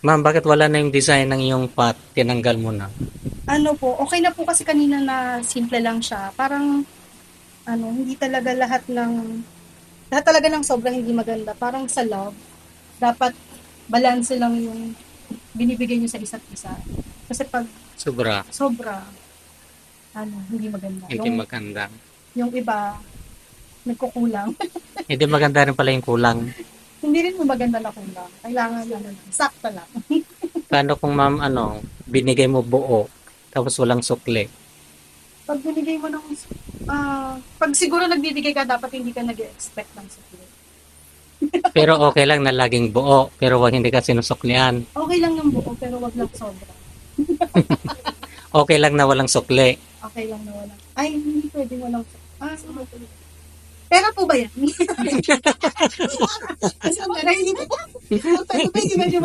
Ma'am, bakit wala na yung design ng iyong pot? Tinanggal mo na. Ano po, okay na po kasi kanina na simple lang siya. Parang ano, hindi talaga lahat talaga ng sobrang hindi maganda. Parang sa love, dapat balanse lang yung binibigay niyo sa isa't isa. Kasi pag Sobra. sobra, ano, hindi maganda. Hindi maganda. Yung iba, nagkukulang. Hindi maganda rin pala yung kulang. Hindi rin po maganda na kulang. Kailangan ano, sakto lang. Paano kung ma'am, binigay mo buo, tapos walang sukle? Pag binigay mo ng, pag siguro nagbibigay ka, dapat hindi ka nag-expect ng supply. Pero okay lang na laging buo, pero wag hindi ka sinusuklian. Okay lang ng buo, pero wag lang sobra. Okay lang na walang sukle. Okay lang na wala. Ay, hindi pwedeng walang pera po ba yan? Kasi ang pera, hindi po. Pwede medyo